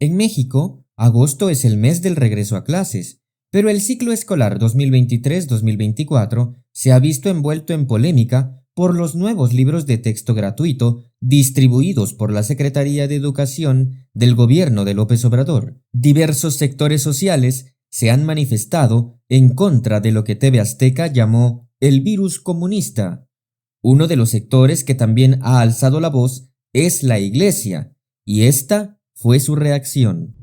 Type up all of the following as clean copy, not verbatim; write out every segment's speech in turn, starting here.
En México, agosto es el mes del regreso a clases, pero el ciclo escolar 2023-2024 se ha visto envuelto en polémica por los nuevos libros de texto gratuito distribuidos por la Secretaría de Educación del gobierno de López Obrador. Diversos sectores sociales se han manifestado en contra de lo que TV Azteca llamó el virus comunista. Uno de los sectores que también ha alzado la voz es la Iglesia, y esta fue su reacción.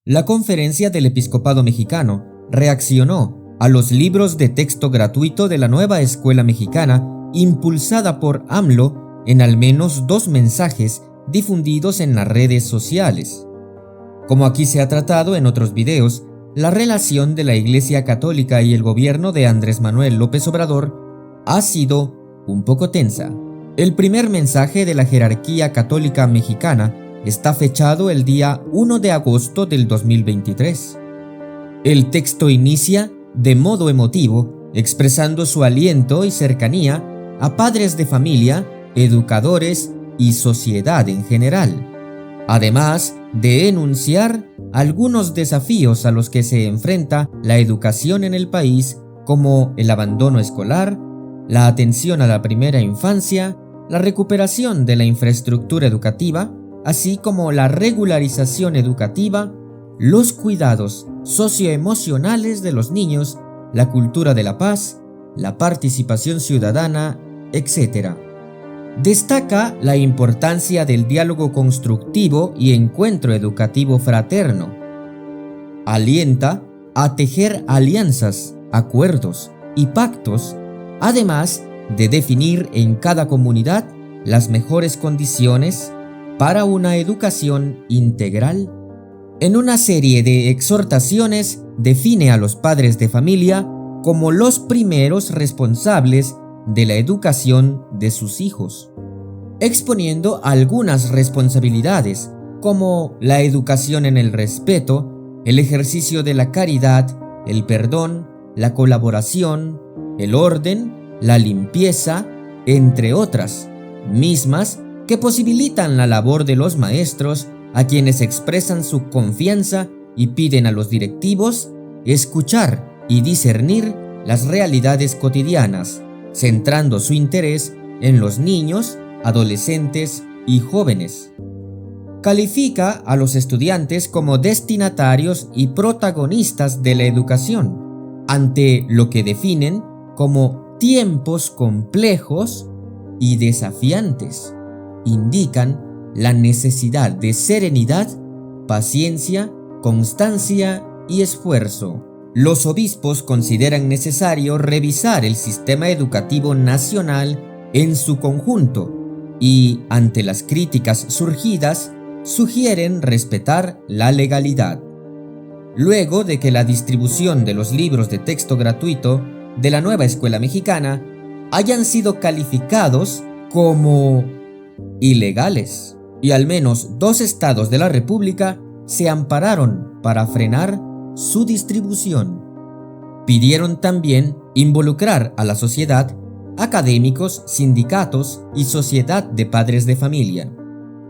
La Conferencia del Episcopado Mexicano reaccionó a los libros de texto gratuito de la nueva escuela mexicana impulsada por AMLO en al menos 2 mensajes difundidos en las redes sociales. Como aquí se ha tratado en otros videos, la relación de la Iglesia Católica y el gobierno de Andrés Manuel López Obrador ha sido un poco tensa. El primer mensaje de la jerarquía católica mexicana está fechado el día 1 de agosto del 2023. El texto inicia de modo emotivo, expresando su aliento y cercanía a padres de familia, educadores y sociedad en general, además de enunciar algunos desafíos a los que se enfrenta la educación en el país, como el abandono escolar, la atención a la primera infancia, la recuperación de la infraestructura educativa, así como la regularización educativa, los cuidados socioemocionales de los niños, la cultura de la paz, la participación ciudadana, etc. Destaca la importancia del diálogo constructivo y encuentro educativo fraterno. Alienta a tejer alianzas, acuerdos y pactos, además de definir en cada comunidad las mejores condiciones para una educación integral. En una serie de exhortaciones define a los padres de familia como los primeros responsables de la educación de sus hijos, exponiendo algunas responsabilidades como la educación en el respeto, el ejercicio de la caridad, el perdón, la colaboración, el orden, la limpieza, entre otras, mismas que posibilitan la labor de los maestros, a quienes expresan su confianza y piden a los directivos escuchar y discernir las realidades cotidianas, centrando su interés en los niños, adolescentes y jóvenes. Califica a los estudiantes como destinatarios y protagonistas de la educación, ante lo que definen como tiempos complejos y desafiantes. Indican la necesidad de serenidad, paciencia, constancia y esfuerzo. Los obispos consideran necesario revisar el sistema educativo nacional en su conjunto y, ante las críticas surgidas, sugieren respetar la legalidad. Luego de que la distribución de los libros de texto gratuito de la nueva escuela mexicana hayan sido calificados como ilegales, y al menos 2 estados de la República se ampararon para frenar su distribución. Pidieron también involucrar a la sociedad, académicos, sindicatos y sociedad de padres de familia.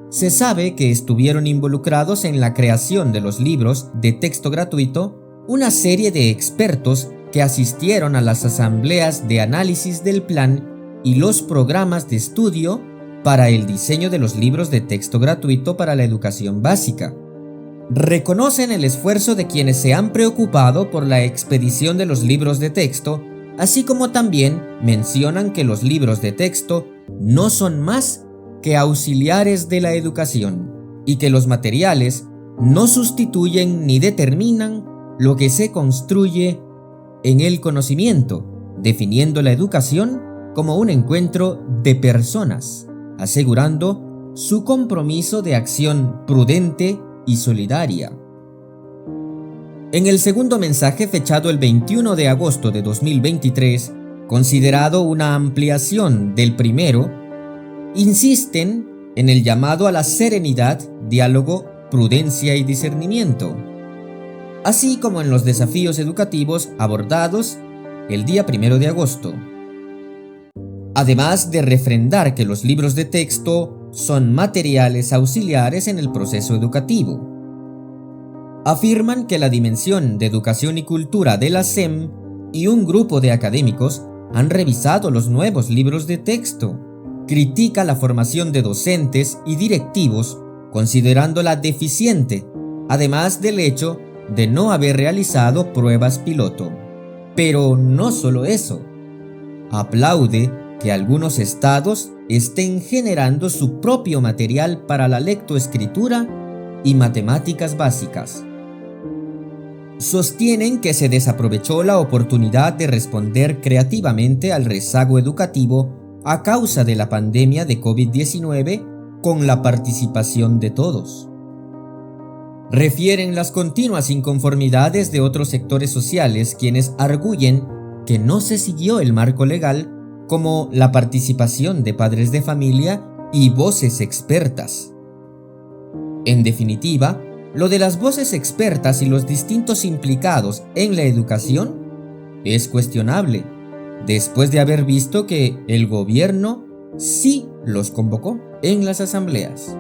Se sabe que estuvieron involucrados en la creación de los libros de texto gratuito una serie de expertos que asistieron a las asambleas de análisis del plan y los programas de estudio para el diseño de los libros de texto gratuito para la educación básica. Reconocen el esfuerzo de quienes se han preocupado por la expedición de los libros de texto, así como también mencionan que los libros de texto no son más que auxiliares de la educación y que los materiales no sustituyen ni determinan lo que se construye en el conocimiento, definiendo la educación como un encuentro de personas, asegurando su compromiso de acción prudente y solidaria. En el segundo mensaje, fechado el 21 de agosto de 2023, considerado una ampliación del primero, insisten en el llamado a la serenidad, diálogo, prudencia y discernimiento, así como en los desafíos educativos abordados el día 1 de agosto. Además de refrendar que los libros de texto son materiales auxiliares en el proceso educativo. Afirman que la dimensión de educación y cultura de la SEM y un grupo de académicos han revisado los nuevos libros de texto. Critica la formación de docentes y directivos, considerándola deficiente, además del hecho de no haber realizado pruebas piloto. Pero no solo eso. Aplaude que algunos estados estén generando su propio material para la lectoescritura y matemáticas básicas. Sostienen que se desaprovechó la oportunidad de responder creativamente al rezago educativo a causa de la pandemia de COVID-19 con la participación de todos. Refieren las continuas inconformidades de otros sectores sociales, quienes arguyen que no se siguió el marco legal, como la participación de padres de familia y voces expertas. En definitiva, lo de las voces expertas y los distintos implicados en la educación es cuestionable, después de haber visto que el gobierno sí los convocó en las asambleas.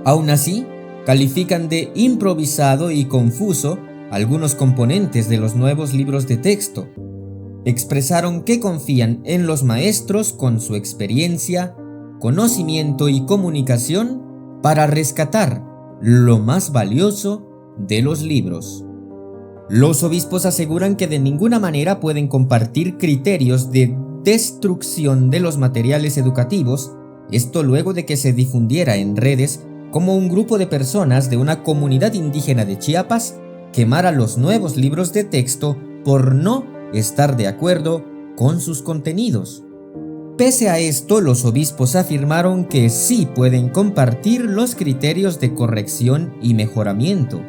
Aún así, califican de improvisado y confuso algunos componentes de los nuevos libros de texto. Expresaron que confían en los maestros con su experiencia, conocimiento y comunicación para rescatar lo más valioso de los libros. Los obispos aseguran que de ninguna manera pueden compartir criterios de destrucción de los materiales educativos, esto luego de que se difundiera en redes como un grupo de personas de una comunidad indígena de Chiapas quemara los nuevos libros de texto por no estar de acuerdo con sus contenidos. Pese a esto, los obispos afirmaron que sí pueden compartir los criterios de corrección y mejoramiento.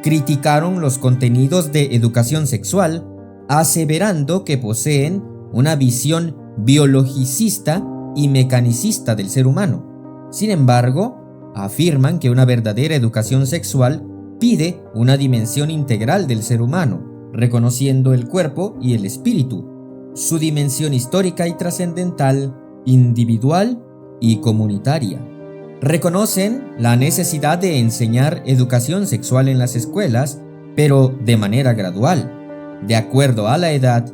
Criticaron los contenidos de educación sexual, aseverando que poseen una visión biologicista y mecanicista del ser humano. Sin embargo, afirman que una verdadera educación sexual pide una dimensión integral del ser humano, reconociendo el cuerpo y el espíritu, su dimensión histórica y trascendental, individual y comunitaria. Reconocen la necesidad de enseñar educación sexual en las escuelas, pero de manera gradual, de acuerdo a la edad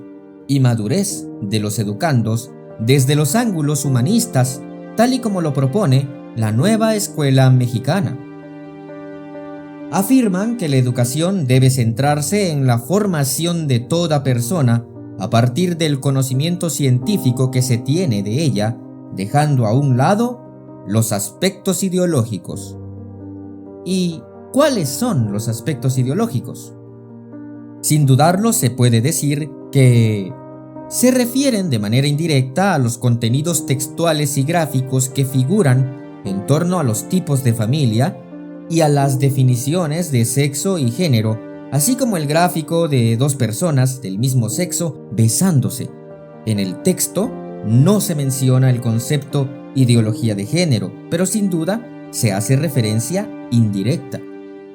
y madurez de los educandos, desde los ángulos humanistas, tal y como lo propone la nueva escuela mexicana. Afirman que la educación debe centrarse en la formación de toda persona a partir del conocimiento científico que se tiene de ella, dejando a un lado los aspectos ideológicos. ¿Y cuáles son los aspectos ideológicos? Sin dudarlo, se puede decir que se refieren de manera indirecta a los contenidos textuales y gráficos que figuran en torno a los tipos de familia y a las definiciones de sexo y género, así como el gráfico de dos personas del mismo sexo besándose. En el texto no se menciona el concepto ideología de género, pero sin duda se hace referencia indirecta.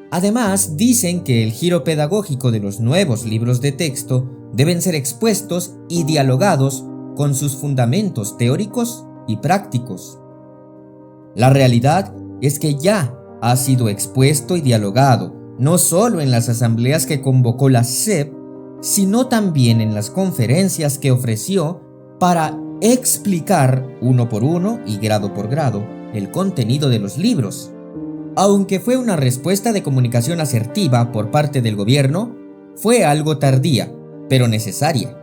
Además, dicen que el giro pedagógico de los nuevos libros de texto deben ser expuestos y dialogados con sus fundamentos teóricos y prácticos. La realidad es que ya ha sido expuesto y dialogado, no solo en las asambleas que convocó la SEP, sino también en las conferencias que ofreció para explicar uno por uno y grado por grado el contenido de los libros. Aunque fue una respuesta de comunicación asertiva por parte del gobierno, fue algo tardía, pero necesaria.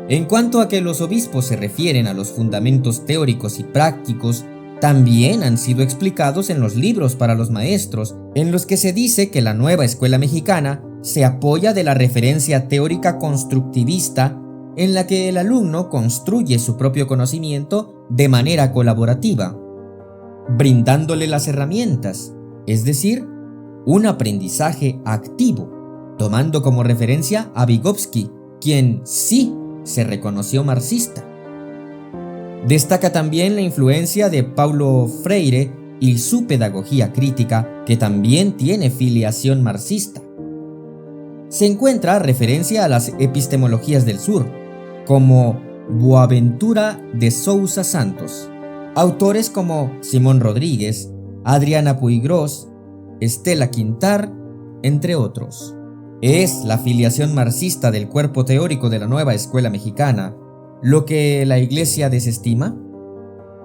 En cuanto a que los obispos se refieren a los fundamentos teóricos y prácticos, también han sido explicados en los libros para los maestros, en los que se dice que la nueva escuela mexicana se apoya de la referencia teórica constructivista, en la que el alumno construye su propio conocimiento de manera colaborativa, brindándole las herramientas, es decir, un aprendizaje activo, tomando como referencia a Vygotsky, quien sí se reconoció marxista. Destaca también la influencia de Paulo Freire y su pedagogía crítica, que también tiene filiación marxista. Se encuentra referencia a las epistemologías del sur, como Boaventura de Sousa Santos, Autores como Simón Rodríguez, Adriana Puigros, Estela Quintar, entre otros. ¿Es la filiación marxista del cuerpo teórico de la nueva escuela mexicana lo que la Iglesia desestima?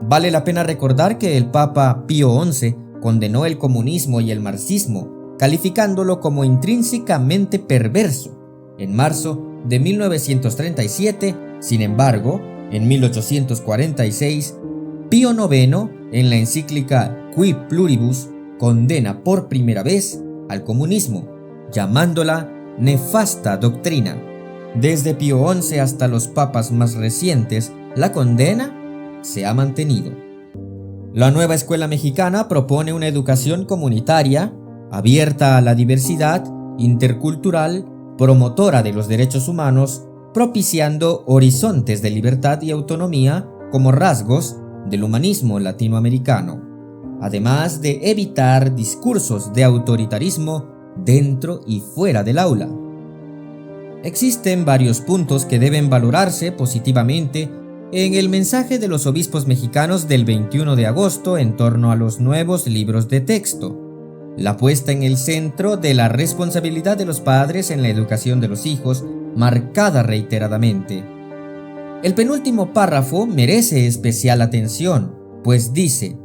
Vale la pena recordar que el Papa Pío XI condenó el comunismo y el marxismo, calificándolo como intrínsecamente perverso, en marzo de 1937. Sin embargo, en 1846, Pío IX, en la encíclica Qui Pluribus, condena por primera vez al comunismo, llamándola nefasta doctrina. Desde Pío XI hasta los papas más recientes, la condena se ha mantenido. La nueva escuela mexicana propone una educación comunitaria, abierta a la diversidad, intercultural, promotora de los derechos humanos, propiciando horizontes de libertad y autonomía como rasgos del humanismo latinoamericano, además de evitar discursos de autoritarismo dentro y fuera del aula. Existen varios puntos que deben valorarse positivamente en el mensaje de los obispos mexicanos del 21 de agosto en torno a los nuevos libros de texto. La puesta en el centro de la responsabilidad de los padres en la educación de los hijos, marcada reiteradamente. El penúltimo párrafo merece especial atención, pues dice: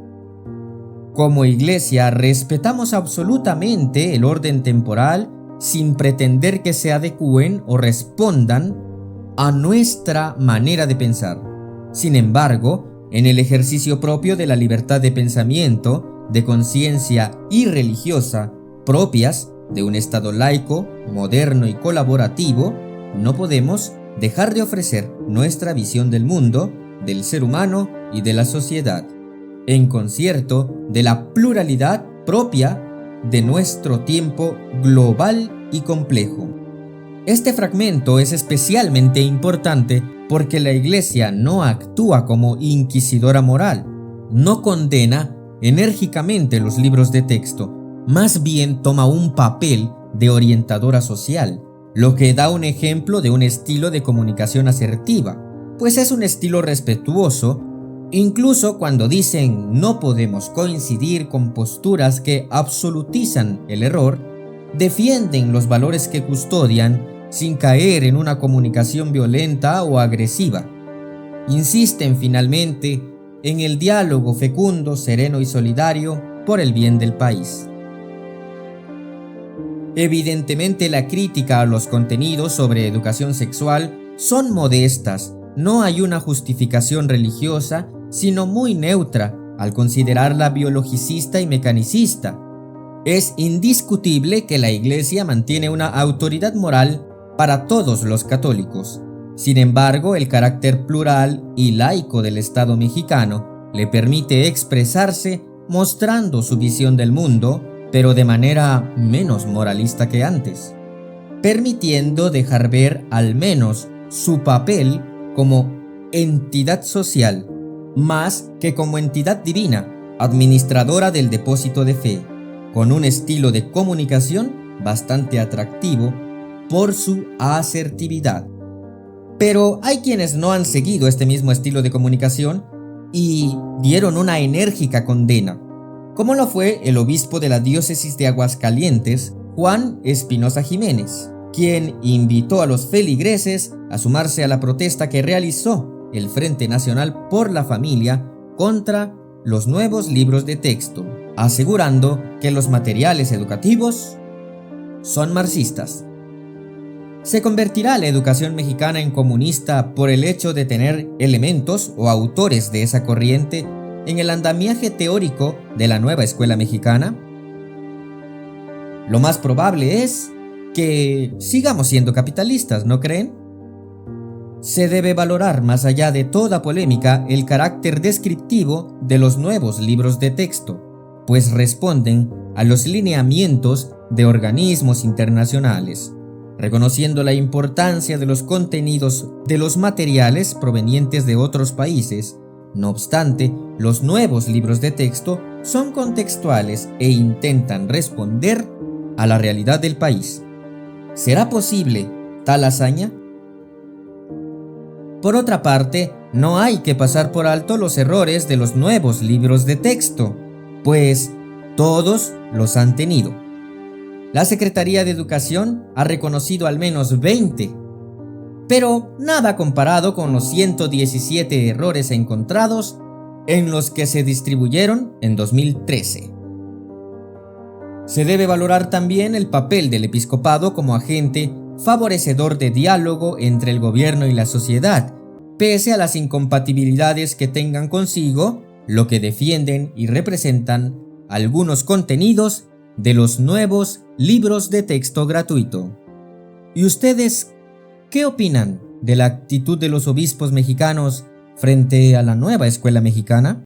como Iglesia respetamos absolutamente el orden temporal sin pretender que se adecúen o respondan a nuestra manera de pensar. Sin embargo, en el ejercicio propio de la libertad de pensamiento, de conciencia y religiosa, propias de un Estado laico, moderno y colaborativo, no podemos dejar de ofrecer nuestra visión del mundo, del ser humano y de la sociedad, en concierto de la pluralidad propia de nuestro tiempo global y complejo. Este fragmento es especialmente importante porque la Iglesia no actúa como inquisidora moral, no condena enérgicamente los libros de texto, más bien toma un papel de orientadora social, lo que da un ejemplo de un estilo de comunicación asertiva, pues es un estilo respetuoso. Incluso cuando dicen no podemos coincidir con posturas que absolutizan el error, defienden los valores que custodian sin caer en una comunicación violenta o agresiva. Insisten finalmente en el diálogo fecundo, sereno y solidario por el bien del país. Evidentemente, la crítica a los contenidos sobre educación sexual son modestas. No hay una justificación religiosa, sino muy neutra al considerarla biologicista y mecanicista. Es indiscutible que la Iglesia mantiene una autoridad moral para todos los católicos. Sin embargo, el carácter plural y laico del Estado mexicano le permite expresarse mostrando su visión del mundo, pero de manera menos moralista que antes, permitiendo dejar ver al menos su papel como entidad social, más que como entidad divina, administradora del depósito de fe, con un estilo de comunicación bastante atractivo por su asertividad. Pero hay quienes no han seguido este mismo estilo de comunicación y dieron una enérgica condena, como lo fue el obispo de la diócesis de Aguascalientes, Juan Espinosa Jiménez, quien invitó a los feligreses a sumarse a la protesta que realizó el Frente Nacional por la Familia contra los nuevos libros de texto, asegurando que los materiales educativos son marxistas. ¿Se convertirá la educación mexicana en comunista por el hecho de tener elementos o autores de esa corriente en el andamiaje teórico de la nueva escuela mexicana? Lo más probable es que sigamos siendo capitalistas, ¿no creen? Se debe valorar más allá de toda polémica el carácter descriptivo de los nuevos libros de texto, pues responden a los lineamientos de organismos internacionales, reconociendo la importancia de los contenidos de los materiales provenientes de otros países. No obstante, los nuevos libros de texto son contextuales e intentan responder a la realidad del país. ¿Será posible tal hazaña? Por otra parte, no hay que pasar por alto los errores de los nuevos libros de texto, pues todos los han tenido. La Secretaría de Educación ha reconocido al menos 20, pero nada comparado con los 117 errores encontrados en los que se distribuyeron en 2013. Se debe valorar también el papel del episcopado como agente favorecedor de diálogo entre el gobierno y la sociedad, pese a las incompatibilidades que tengan consigo lo que defienden y representan algunos contenidos de los nuevos libros de texto gratuito. ¿Y ustedes qué opinan de la actitud de los obispos mexicanos frente a la nueva escuela mexicana?